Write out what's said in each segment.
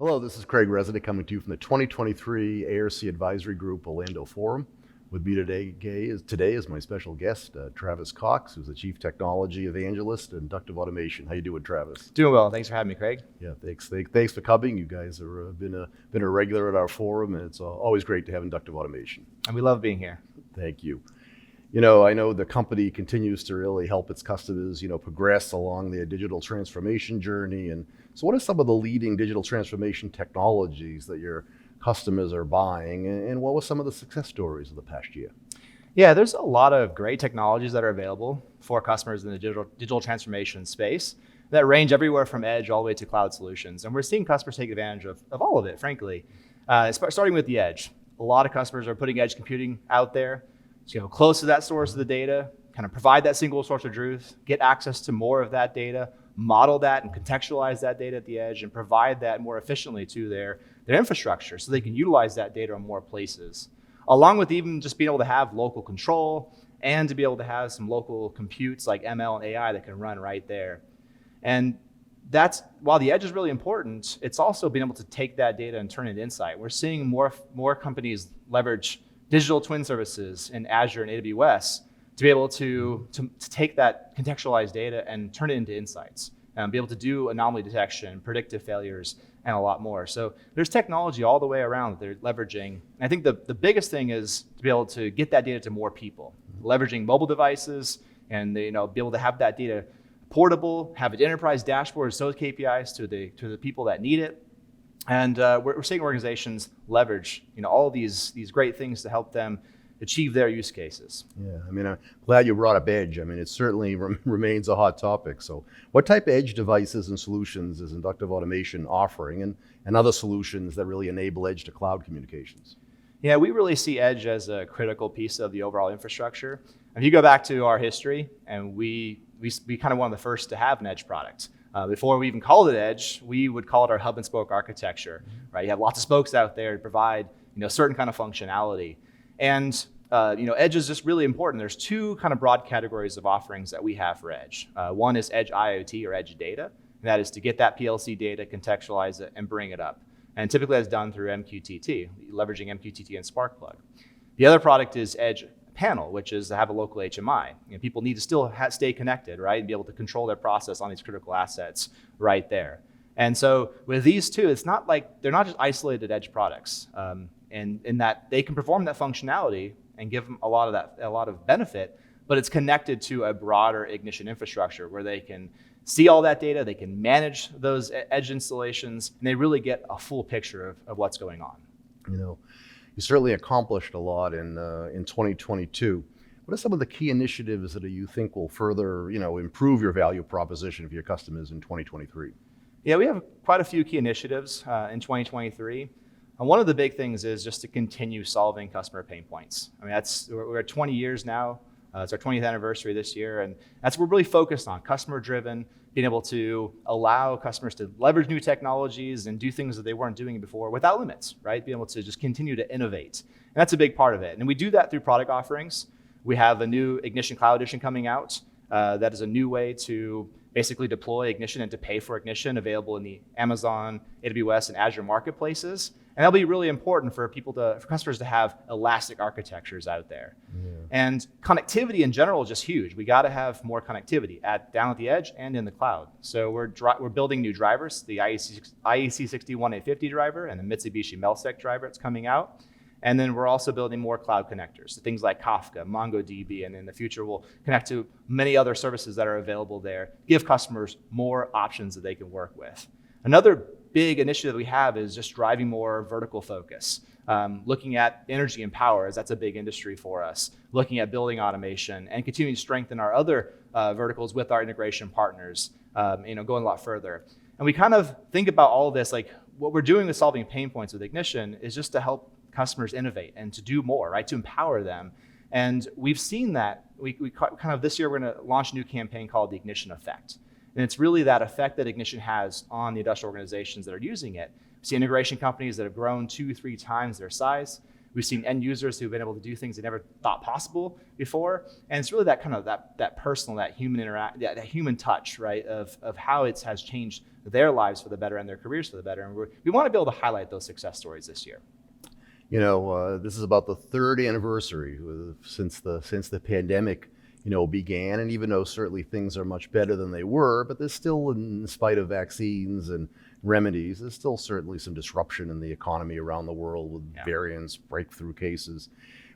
Hello, this is Craig Resnick coming to you from the 2023 ARC Advisory Group Orlando Forum. With me today is my special guest, Travis Cox, who's the Chief Technology Evangelist at Inductive Automation. How you doing, Travis? Doing well. Thanks for having me, Craig. Yeah, thanks for coming. You guys have been a regular at our forum, and it's always great to have Inductive Automation. And we love being here. Thank you. You know, I know the company continues to really help its customers, progress along their digital transformation journey. And so what are some of the leading digital transformation technologies that your customers are buying? And what were some of the success stories of the past year? Yeah, there's a lot of great technologies that are available for customers in the digital transformation space that range everywhere from edge all the way to cloud solutions. And we're seeing customers take advantage of all of it, frankly. Starting with the edge. A lot of customers are putting edge computing out there. So, close to that source of the data, kind of provide that single source of truth, get access to more of that data, model that and contextualize that data at the edge, and provide that more efficiently to their infrastructure so they can utilize that data in more places. Along with even just being able to have local control and to be able to have some local computes like ML and AI that can run right there. And that's, while the edge is really important, it's also being able to take that data and turn it into insight. We're seeing more companies leverage digital twin services in Azure and AWA to be able to take that contextualized data and turn it into insights and be able to do anomaly detection, predictive failures, and a lot more. So there's technology all the way around that they're leveraging. And I think the biggest thing is to be able to get that data to more people, leveraging mobile devices and be able to have that data portable, have an enterprise dashboard, so KPIs to the people that need it. And we're seeing organizations leverage all of these great things to help them achieve their use cases. Yeah, I mean, I'm glad you brought up edge. I mean, it certainly remains a hot topic. So what type of edge devices and solutions is Inductive Automation offering and other solutions that really enable edge to cloud communications? Yeah, we really see edge as a critical piece of the overall infrastructure. If you go back to our history, and we kind of one of the first to have an edge product. Before we even called it edge, we would call it our hub and spoke architecture, right? You have lots of spokes out there to provide certain kind of functionality. And edge is just really important. There's two kind of broad categories of offerings that we have for edge. One is edge IoT or edge data, and that is to get that PLC data, contextualize it, and bring it up. And typically that's done through MQTT, leveraging MQTT and Sparkplug. The other product is edge panel, which is to have a local HMI. People need to still stay connected, right, and be able to control their process on these critical assets right there. And so with these two, it's not like they're not just isolated edge products, and in that they can perform that functionality and give them a lot of benefit, but it's connected to a broader Ignition infrastructure where they can see all that data, they can manage those edge installations, and they really get a full picture of what's going on. You certainly accomplished a lot in 2022. What are some of the key initiatives that you think will further, improve your value proposition for your customers in 2023? Yeah, we have quite a few key initiatives in 2023. And one of the big things is just to continue solving customer pain points. I mean, we're at 20 years now. It's our 20th anniversary this year, and that's what we're really focused on, customer-driven, being able to allow customers to leverage new technologies and do things that they weren't doing before without limits, right? Being able to just continue to innovate. And that's a big part of it. And we do that through product offerings. We have a new Ignition Cloud Edition coming out. That is a new way to basically deploy Ignition and to pay for Ignition, available in the Amazon, AWS, and Azure marketplaces. And that'll be really important for customers to have elastic architectures out there. Yeah. And connectivity in general is just huge. We got to have more connectivity down at the edge and in the cloud. So we're building new drivers, the IEC61850 driver and the Mitsubishi Melsec driver that's coming out. And then we're also building more cloud connectors, so things like Kafka, MongoDB, and in the future we'll connect to many other services that are available there, give customers more options that they can work with. Another big initiative we have is just driving more vertical focus, looking at energy and power, as that's a big industry for us, looking at building automation, and continuing to strengthen our other verticals with our integration partners, going a lot further. And we kind of think about all of this, like what we're doing with solving pain points with Ignition is just to help customers innovate and to do more, right? To empower them. And we've seen that. We kind of this year, we're going to launch a new campaign called the Ignition Effect. And it's really that effect that Ignition has on the industrial organizations that are using it. We see integration companies that have grown 2-3 times their size. We've seen end users who've been able to do things they never thought possible before. And it's really that kind of that personal, that human that human touch, right, of how it has changed their lives for the better and their careers for the better. And we want to be able to highlight those success stories this year. This is about the third anniversary since the pandemic, began. And even though certainly things are much better than they were, but there's still, in spite of vaccines and remedies, there's still certainly some disruption in the economy around the world with variants, breakthrough cases.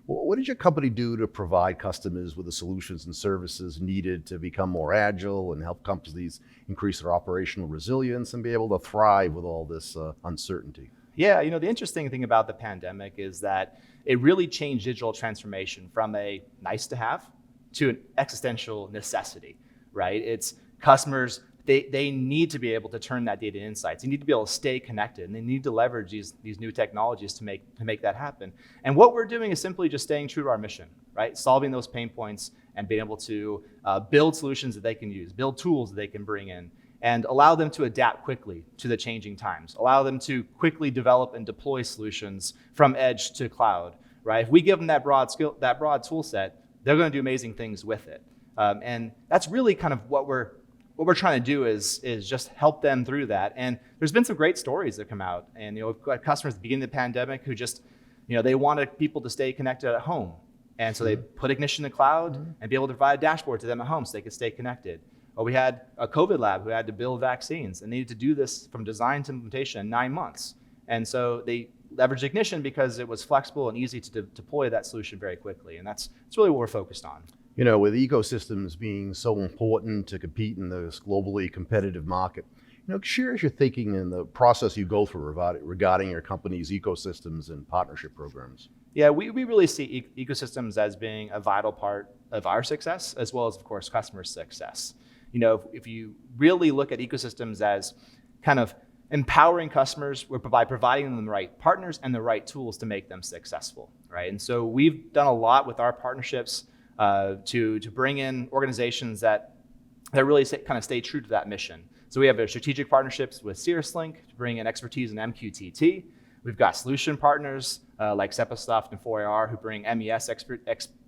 What did your company do to provide customers with the solutions and services needed to become more agile and help companies increase their operational resilience and be able to thrive with all this uncertainty? Yeah, the interesting thing about the pandemic is that it really changed digital transformation from a nice to have to an existential necessity, right? It's customers, they need to be able to turn that data insights. They need to be able to stay connected, and they need to leverage these new technologies to make that happen. And what we're doing is simply just staying true to our mission, right? Solving those pain points and being able to build solutions that they can use, build tools that they can bring in, and allow them to adapt quickly to the changing times. Allow them to quickly develop and deploy solutions from edge to cloud, right? If we give them that broad tool set, they're going to do amazing things with it. And that's really kind of what we're trying to do is just help them through that. And there's been some great stories that come out. And we've got customers at the beginning of the pandemic who just, they wanted people to stay connected at home. And so they put Ignition in the cloud and be able to provide a dashboard to them at home so they could stay connected. Or we had a COVID lab who had to build vaccines and needed to do this from design to implementation in 9 months. And so they leveraged Ignition because it was flexible and easy to deploy that solution very quickly. And that's really what we're focused on. With ecosystems being so important to compete in this globally competitive market, share us your thinking in the process you go through regarding your company's ecosystems and partnership programs. Yeah, we really see ecosystems as being a vital part of our success, as well as, of course, customer success. If you really look at ecosystems as kind of empowering customers, we're providing them the right partners and the right tools to make them successful, right? And so we've done a lot with our partnerships to bring in organizations that really kind of stay true to that mission. So we have strategic partnerships with CirrusLink to bring in expertise in MQTT. We've got solution partners like Cepasoft and 4AR who bring MES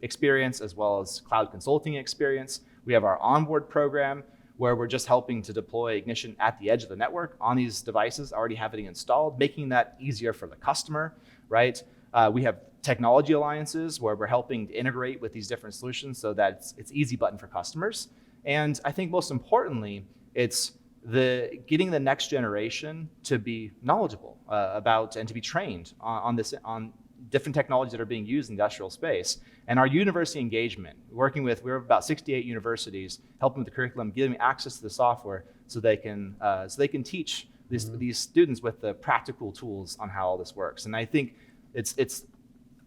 experience as well as cloud consulting experience. We have our onboard program where we're just helping to deploy Ignition at the edge of the network on these devices already having installed, making that easier for the customer, right? We have technology alliances where we're helping to integrate with these different solutions so that it's easy button for customers. And I think most importantly, it's getting the next generation to be knowledgeable about and to be trained on different technologies that are being used in the industrial space. And our university engagement, we have about 68 universities helping with the curriculum, giving access to the software so they can teach these students with the practical tools on how all this works. And I think it's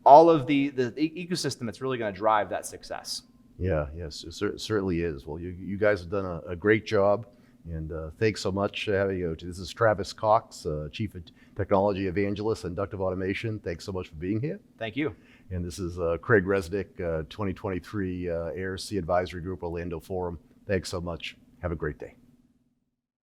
all of the ecosystem that's really going to drive that success. Yes, it certainly is. Well, you guys have done a great job, and thanks so much for having you. This is Travis Cox, Chief of Technology Evangelist, Inductive Automation. Thanks so much for being here. Thank you. And this is Craig Resnick, 2023 ARC Advisory Group, Orlando Forum. Thanks so much. Have a great day.